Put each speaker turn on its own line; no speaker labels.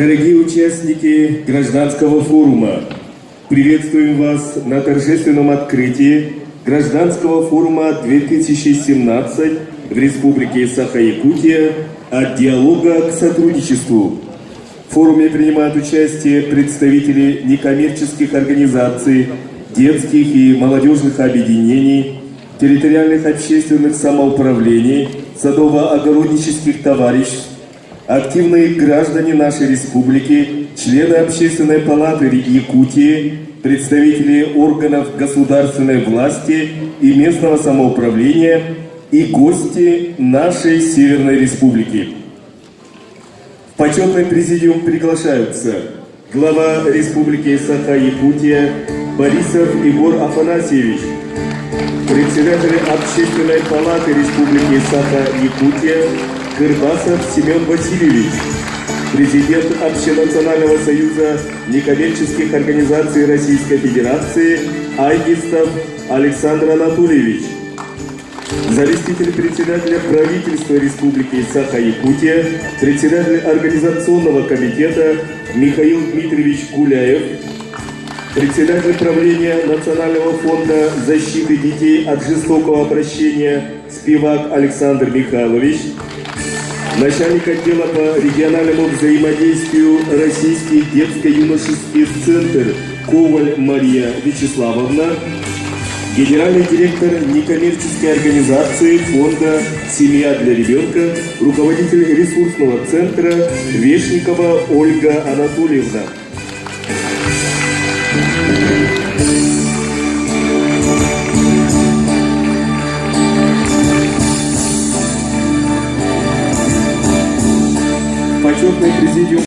Дорогие участники гражданского форума, приветствуем вас на торжественном открытии гражданского форума 2017 в Республике Саха-Якутия «От диалога к сотрудничеству». В форуме принимают участие представители некоммерческих организаций, детских и молодежных объединений, территориальных общественных самоуправлений, садово-огороднических товариществ, активные граждане нашей республики, члены Общественной палаты Якутии, представители органов государственной власти и местного самоуправления и гости нашей Северной Республики. В почетный президиум приглашаются глава Республики Саха-Якутия Борисов Егор Афанасьевич, председатель Общественной палаты Республики Саха-Якутия Кырбасов Семен Васильевич, президент Общенационального союза некоммерческих организаций Российской Федерации Айгистов Александр Анатольевич, заместитель председателя правительства Республики Саха-Якутия, председатель Организационного комитета Михаил Дмитриевич Гуляев, председатель правления Национального фонда защиты детей от жестокого обращения Спивак Александр Михайлович, начальник отдела по региональному взаимодействию Российский детско-юношеский центр Коваль Мария Вячеславовна, генеральный директор некоммерческой организации фонда «Семья для ребенка», руководитель ресурсного центра Вешникова Ольга Анатольевна. Почетный президиум